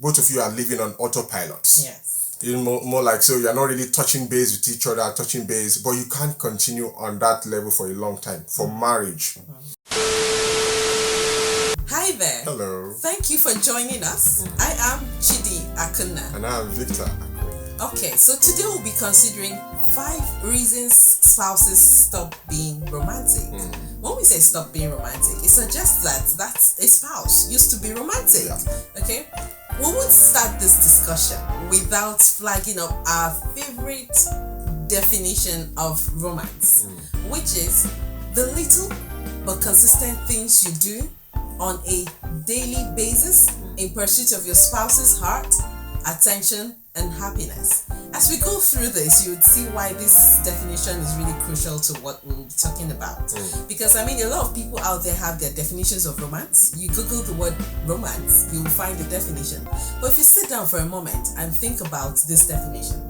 both of you are living on autopilot. Yes. More like, so you're not really touching base with each other, but you can't continue on that level for a long time, for marriage. Hi there. Hello. Thank you for joining us. I am Chidi Akunna. And I am Victor Akunna. Okay, so today we'll be considering 5 reasons spouses stop being romantic. When we say stop being romantic, it suggests that a spouse used to be romantic. Yeah. Okay? We would start this discussion without flagging up our favorite definition of romance, which is the little but consistent things you do on a daily basis in pursuit of your spouse's heart, attention, and happiness. As we go through this, you would see why this definition is really crucial to what we'll be talking about. Because a lot of people out there have their definitions of romance. You Google the word romance, you will find the definition. But if you sit down for a moment and think about this definition,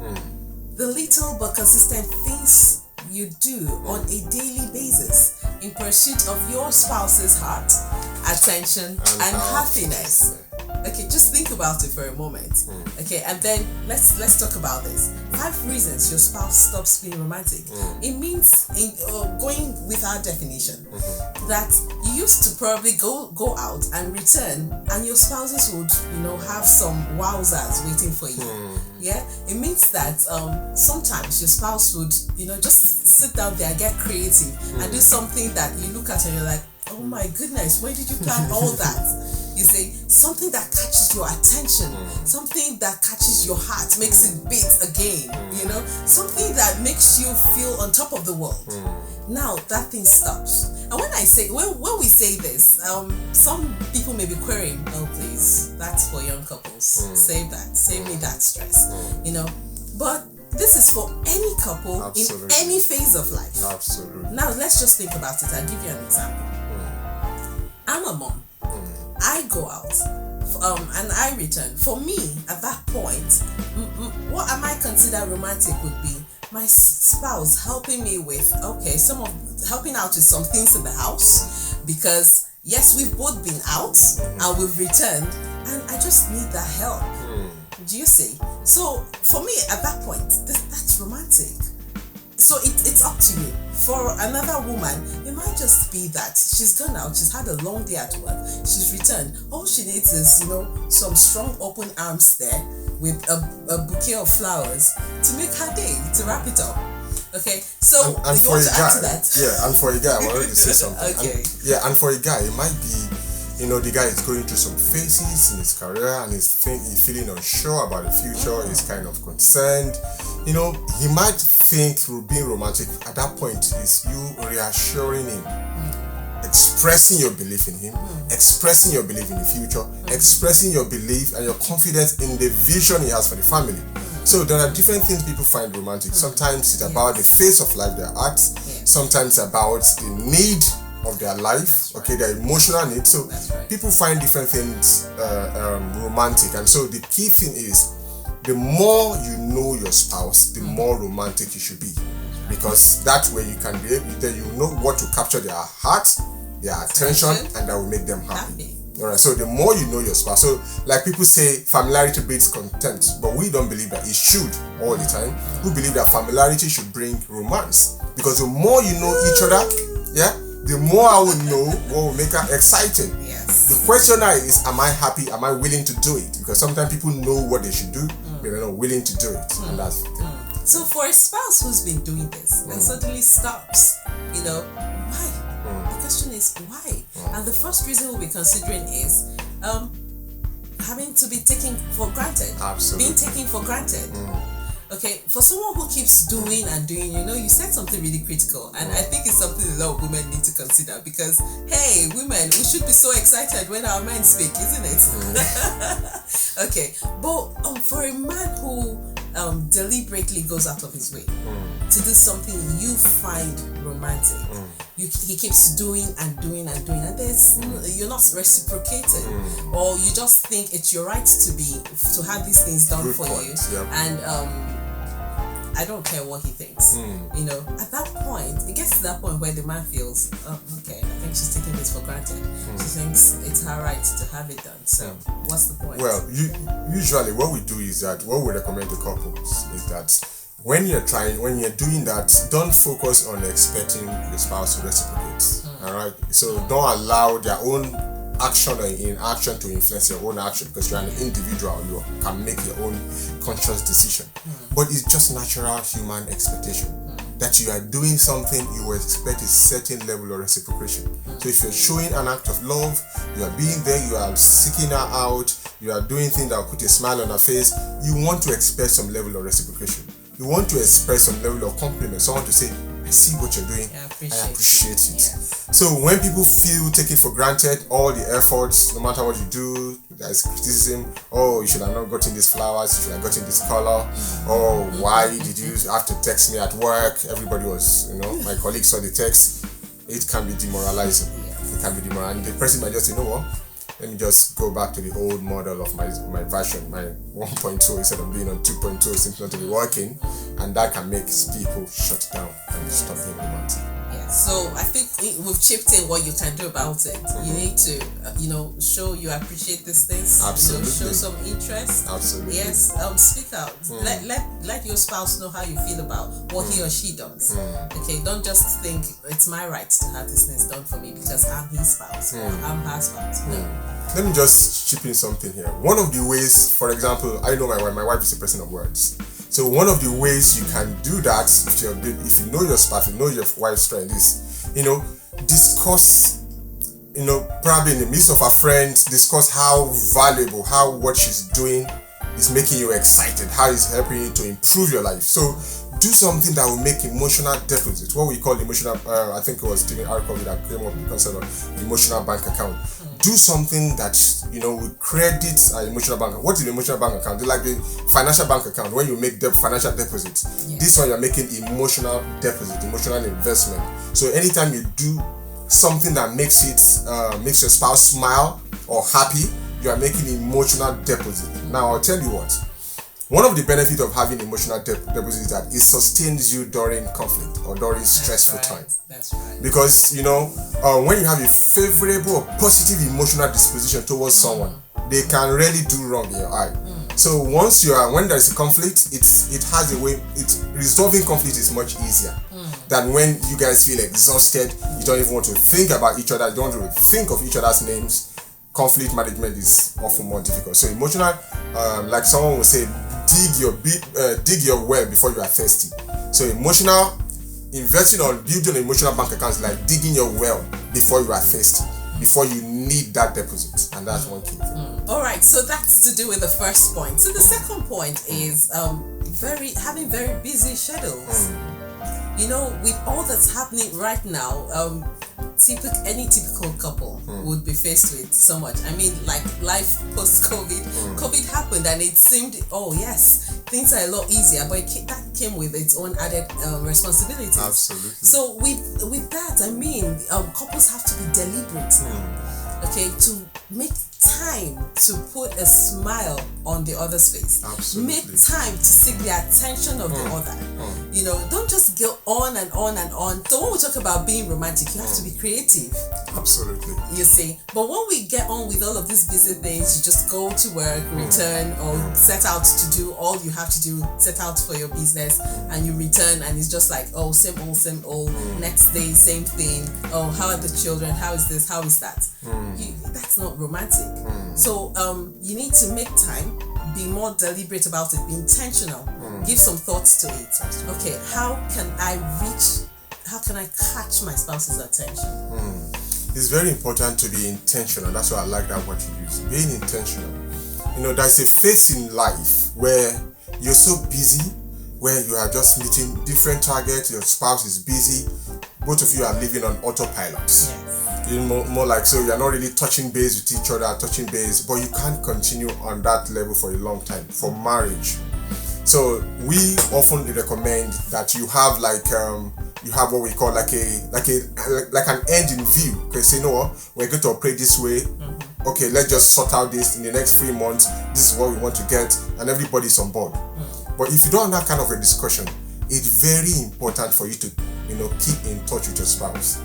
the little but consistent things you do on a daily basis in pursuit of your spouse's heart, attention, and happiness. Okay, just think about it for a moment. Okay, and then let's talk about this. 5 reasons your spouse stops being romantic. It means, going with our definition, that you used to probably go out and return, and your spouses would, have some wowzers waiting for you. Yeah, it means that sometimes your spouse would, just sit down there and get creative and do something that you look at and you're like, oh my goodness, where did you plan all that? You see, something that catches your attention, something that catches your heart, makes it beat again, something that makes you feel on top of the world. Now that thing stops. And when we say this, some people may be querying, oh please, that's for young couples. Save me that stress. But this is for any couple. Absolutely. In any phase of life. Absolutely. Now let's just think about it. I'll give you an example. I'm a mom. I go out and I return. For me, at that point, what I might consider romantic would be my spouse helping me with, helping out with some things in the house, because yes, we've both been out and we've returned, and I just need that help. Do you see? So for me, at that point, that's romantic. So it's up to you. For another woman, it might just be that she's gone out, she's had a long day at work, she's returned. All she needs is, some strong open arms there with a bouquet of flowers to make her day, to wrap it up. Okay, so and you for want a to guy, add to that? Yeah, and for a guy, I wanted to say something. Okay. And for a guy, it might be, the guy is going through some phases in his career and he's feeling unsure about the future, he's kind of concerned. He might think being romantic at that point is you reassuring him, expressing your belief in him, expressing your belief in the future, expressing your belief and your confidence in the vision he has for the family. So there are different things people find romantic. Sometimes it's about the phase of life they're at. Sometimes about the need of their life, their emotional needs. So people find different things romantic, and so the key thing is, the more you know your spouse, the more romantic you should be, because that way you can be able, then you know what to capture their heart, their attention, and that will make them happy. Alright, so the more you know your spouse, so like people say, familiarity breeds contempt, but we don't believe that it should all the time. We believe that familiarity should bring romance, because the more you know each other, the more I will know what will make her exciting. Yes. The question now is, am I happy? Am I willing to do it? Because sometimes people know what they should do, but they're not willing to do it. And that's the thing. So for a spouse who's been doing this and suddenly stops, why? The question is why? And the first reason we'll be considering is having to be taken for granted. Absolutely. Being taken for granted. Okay, for someone who keeps doing and doing, you said something really critical, and I think it's something a lot of women need to consider, because, hey, women, we should be so excited when our men speak, isn't it? Okay, but for a man who deliberately goes out of his way to do something you find romantic, he keeps doing and doing and doing, and you're not reciprocating, or you just think it's your right to have these things done for you, and I don't care what he thinks. You know, at that point, it gets to that point where the man feels, oh, okay, I think she's taking this for granted. She thinks it's her right to have it done. So what's the point? Well, usually what we do is that what we recommend to couples is that when you're doing that, don't focus on expecting the spouse to reciprocate. All right. So don't allow their own action or inaction to influence your own action, because you're an individual. You can make your own conscious decision. But it's just natural human expectation that you are doing something, you will expect a certain level of reciprocation. So if you're showing an act of love, you are being there, you are seeking her out, you are doing things that will put a smile on her face, you want to expect some level of reciprocation. You want to express some level of compliment, someone to say, I see what you're doing, I appreciate it. Yes. So when people feel taken for granted, all the efforts, no matter what you do, there's criticism. Oh, you should have not gotten these flowers, you should have gotten this color. Oh, why did you have to text me at work? Everybody was, my colleague saw the text. It can be demoralizing. It can be demoralizing. The person might just say, you know what? Let me just go back to the old model of my version, my 1.2, instead of being on 2.2, seems not to be working, and that can make people shut down and stop being romantic. Yeah. So I think we've chipped in what you can do about it. You need to, show you appreciate these things. Absolutely. Show some interest. Absolutely. Yes. Speak out. Let your spouse know how you feel about what he or she does. Okay. Don't just think it's my right to have these things done for me because I'm his spouse or I'm her spouse. No. Let me just chip in something here. One of the ways, for example, I know my wife is a person of words. So one of the ways you can do that, if you know your spouse, you know your wife's strength, is, discuss, probably in the midst of her friends, discuss how valuable, how what she's doing is making you excited, how it's helping you to improve your life. So do something that will make emotional deposit, what we call emotional, I think it was Stephen R. Covey that came up with the concept of emotional bank account. Do something that, will credit an emotional bank. What is an emotional bank account? It's like the financial bank account when you make financial deposits. Yeah. This one you're making emotional deposit, emotional investment. So anytime you do something that makes your spouse smile or happy, you are making emotional deposit. Now I'll tell you what. One of the benefits of having emotional deposit is that it sustains you during conflict or during stressful time. That's right. Because, when you have a favorable or positive emotional disposition towards someone, they can really do wrong in your eye. So when there's a conflict, it has a way, resolving conflict is much easier than when you guys feel exhausted, you don't even want to think about each other, you don't want to think of each other's names. Conflict management is often more difficult. So emotional, like someone will say, dig your well before you are thirsty. So emotional, investing or building an emotional bank account is like digging your well before you are thirsty, before you need that deposit, and that's one key. All right, so that's to do with the first point. So the second point is having very busy schedules. With all that's happening right now, any typical couple would be faced with so much. I mean, like life post-COVID. COVID happened and it seemed, oh yes, things are a lot easier, but that came with its own added responsibilities. Absolutely. So with that, I mean, couples have to be deliberate now, okay, to make time to put a smile on the other's face. Absolutely. Make time to seek the attention of the other. Don't just go on and on and on. So when we talk about being romantic, you have to be creative. Absolutely. You see, but when we get on with all of these busy things, you just go to work, return, or set out to do all you have to do, set out for your business, and you return, and it's just like, oh, same old, next day, same thing. Oh, how are the children? How is this? How is that? That's not romantic. So you need to make time, be more deliberate about it, be intentional, give some thoughts to it. Okay, how can I catch my spouse's attention? It's very important to be intentional. That's why I like that word you use, being intentional. There's a phase in life where you're so busy, where you are just meeting different targets, your spouse is busy, both of you are living on autopilot. Yes. More like, so you're not really touching base with each other, but you can't continue on that level for a long time for marriage. So we often recommend that you have you have what we call like an end in view. Okay, say, we're going to operate this way. Okay, let's just sort out this in the next 3 months. This is what we want to get, and everybody's on board. But if you don't have that kind of a discussion, it's very important for you to, keep in touch with your spouse.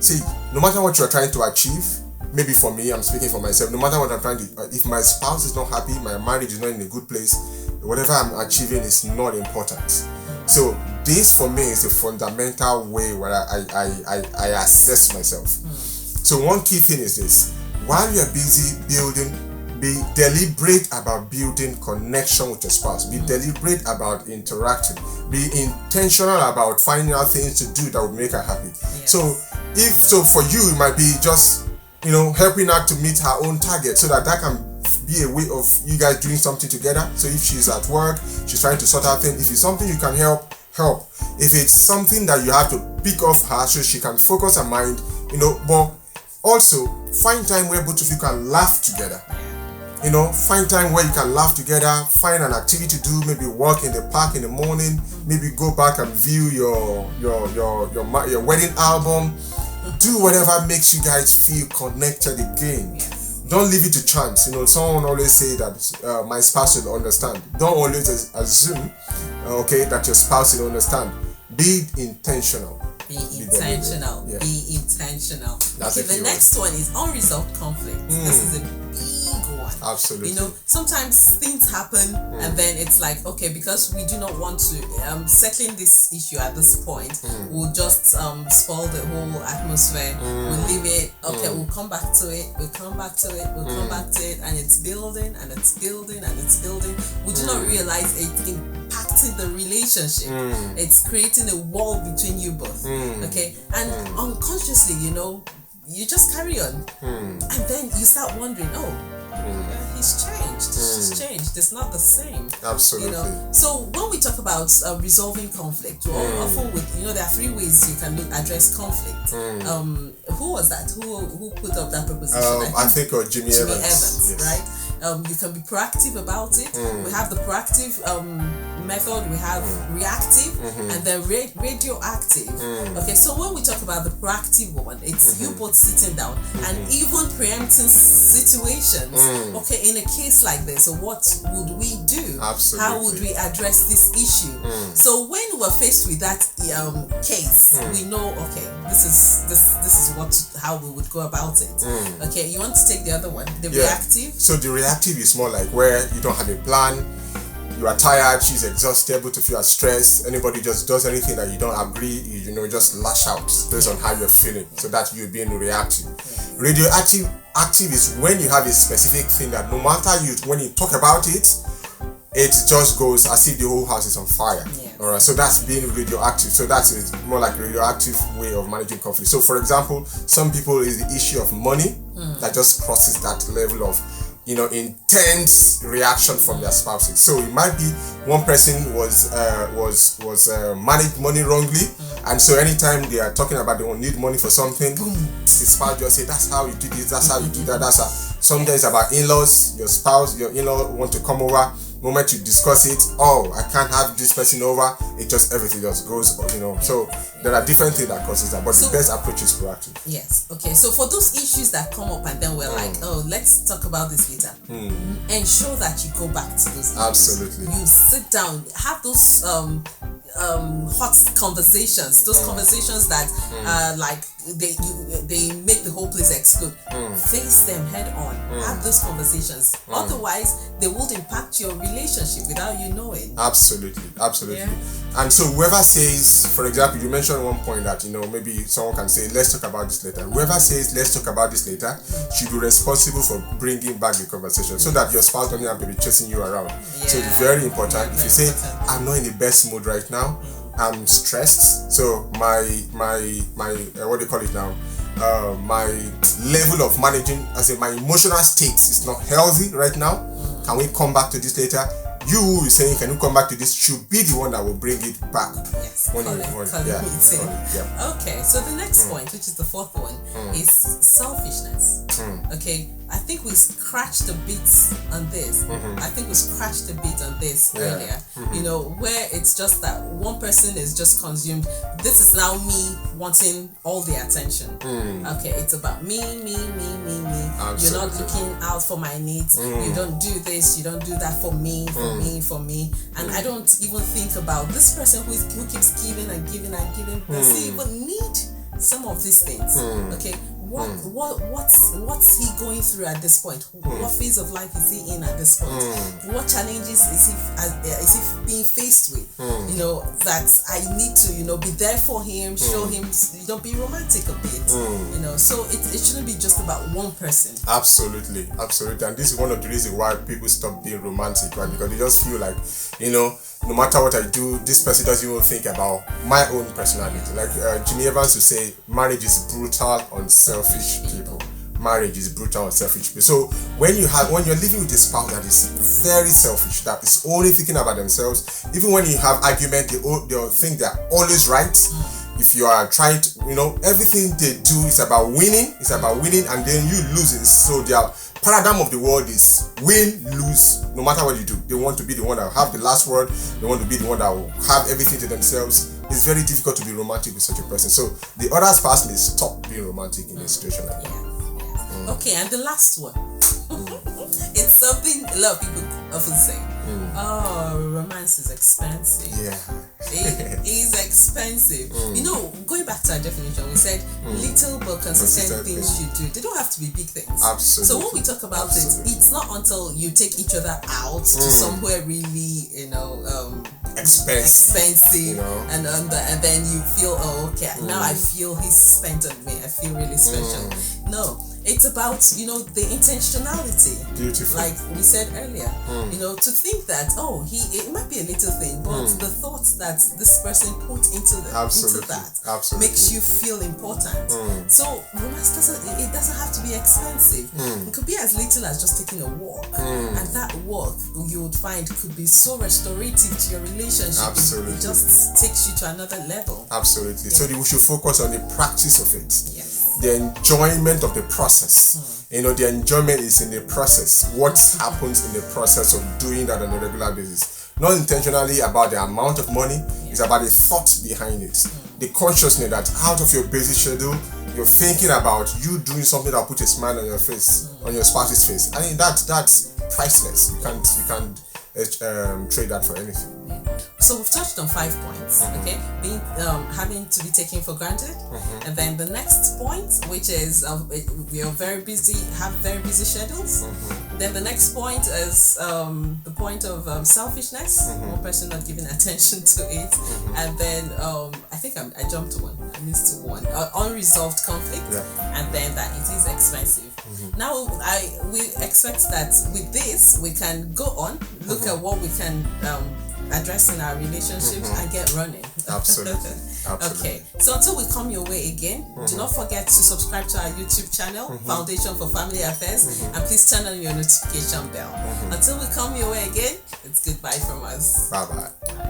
See, no matter what you're trying to achieve, maybe for me, I'm speaking for myself, no matter what I'm trying to, if my spouse is not happy, my marriage is not in a good place, whatever I'm achieving is not important. So this for me is the fundamental way where I assess myself. So one key thing is this: while you're busy building, be deliberate about building connection with your spouse. Be deliberate about interacting. Be intentional about finding out things to do that will make her happy. Yes. So for you, it might be just helping her to meet her own target, so that can be a way of you guys doing something together. So if she's at work, she's trying to sort out things. If it's something you can help. If it's something that you have to pick off her so she can focus her mind, but also find time where both of you can laugh together. Find time where you can laugh together. Find an activity to do. Maybe walk in the park in the morning. Maybe go back and view your wedding album. Do whatever makes you guys feel connected again. Yes. Don't leave it to chance. Someone always say that my spouse will understand. Don't always assume, that your spouse will understand. Be intentional. Be intentional. Yeah. Be intentional. That's the next one is unresolved conflict. This is a big one. Absolutely. Sometimes things happen and then it's like, okay, because we do not want to settling this issue at this point, we'll just spoil the whole atmosphere. We'll leave it. Okay, we'll come back to it. We'll come back to it. We'll come back to it, and it's building and it's building and it's building. We do not realize it's impacting the relationship. It's creating a wall between you both. Okay, and unconsciously, you just carry on, and then you start wondering, he's changed. She's changed. It's not the same. Absolutely. So when we talk about resolving conflict, often there are three ways you can address conflict. Who was that? Who put up that proposition? I think Jimmy Evans. Yes. Right? You can be proactive about it. We have the proactive method, we have reactive, and then radioactive. Okay, so when we talk about the proactive one, it's you both sitting down and even preempting situations. Okay, in a case like this, so what would we do? Absolutely. How would we address this issue? So when we're faced with that case, we know, okay, this is how we would go about it. Okay, you want to take the other one, the reactive? So the reactive is more like where you don't have a plan. You are tired, she's exhausted, both of you are stressed. Anybody just does anything that you don't agree, just lash out based on how you're feeling. So that's you being reactive. Radioactive is when you have a specific thing that no matter when you talk about it, it just goes as if the whole house is on fire. Alright, so that's being radioactive. So that's more like a radioactive way of managing conflict. So for example, some people is the issue of money that just crosses that level of intense reaction from their spouses. So it might be one person was managed money wrongly, and so anytime they are talking about they will need money for something, the spouse just say, that's how you do this, that's how you do that, that's how. Sometimes about in-laws, your in-law want to come over. Moment you discuss it, I can't have this person over, everything just goes, So there are different things that causes that, but the best approach is proactive. Yes. Okay. So for those issues that come up and then we're like, let's talk about this later. Ensure that you go back to those issues. Absolutely. You sit down, have those hot conversations. Those conversations that like they make the whole place explode. Face them head on. Have those conversations. Otherwise, they will impact your relationship without you knowing. Absolutely. Yeah. And so whoever says, for example, you mentioned one point that maybe someone can say, let's talk about this later. Whoever says let's talk about this later should be responsible for bringing back the conversation, so that your spouse doesn't have to be chasing you around. So it's very important. If you say, I'm not in the best mood right now, I'm stressed, so my what do you call it now, my level of managing, as in my emotional state is not healthy right now. Can we come back to this later? You who is saying, can you come back to this, should be the one that will bring it back. Yes. Okay, so the next point, which is the fourth one, is selfishness. Okay, I think we scratched a bit on this. I think we scratched a bit on this earlier. You know, where it's just that one person is just consumed. This is now me wanting all the attention. Okay, it's about me. Absolutely. You're not looking out for my needs. You don't do this, you don't do that for me. And I don't even think about this person who keeps giving and giving and giving. Does he even need some of these things? Okay, what's he going through at this point? What phase of life is he in at this point? What challenges is he being faced with? You know, that I need to, you know, be there for him, show him, you know, be romantic a bit. You know, so it shouldn't be just about one person. Absolutely. And this is one of the reasons why people stop being romantic, right? Because they just feel like, you know, no matter what I do, this person doesn't even think about my own personality. Like Jimmy Evans would say, marriage is brutal on selfish people. Marriage is brutal on selfish people. So when you're living with a spouse that is very selfish, that is only thinking about themselves, even when you have argument, they'll think they're always right. If you are trying to, you know, everything they do is about winning. It's about winning, and then you losing. So their paradigm of the world is win, lose, no matter what you do. They want to be the one that will have the last word. They want to be the one that will have everything to themselves. It's very difficult to be romantic with such a person. So the other spouse may stop being romantic in a situation like that. Okay, and the last one. It's something a lot of people often say. Oh, romance is expensive. Yeah. It is expensive. You know, going back to our definition, we said little but consistent things you do. They don't have to be big things. Absolutely. So when we talk about it, it's not until you take each other out to somewhere really, you know, expensive, you know, and then you feel, oh, okay, now I feel he's spent on me. I feel really special. No. It's about, you know, the intentionality. Beautiful. Like we said earlier, you know, to think that, oh, it might be a little thing, but the thoughts that this person put into that makes you feel important. So romance doesn't have to be expensive. It could be as little as just taking a walk, and that walk you would find could be so restorative to your relationship. Absolutely. It just takes you to another level. Absolutely. So we should focus on the practice of it. Yes. The enjoyment of the process. You know, the enjoyment is in the process. What happens in the process of doing that on a regular basis. Not intentionally about the amount of money. It's about the thoughts behind it. The consciousness that out of your busy schedule, you're thinking about you doing something that will put a smile on your face, on your spouse's face. I mean, that's priceless. You can't trade that for anything. So we've touched on 5 points, okay? Being having to be taken for granted, and then the next point, which is we are very busy, have very busy schedules. Then the next point is the point of selfishness, one person not giving attention to it, and then I think I jumped to one. I missed one. Unresolved conflict, and then that it is expensive. Now we expect that with this we can go on, look at what we can address in our relationships and get running. Absolutely. Okay, so until we come your way again, do not forget to subscribe to our YouTube channel, Foundation for Family Affairs, and please turn on your notification bell. Until we come your way again, it's goodbye from us. Bye-bye.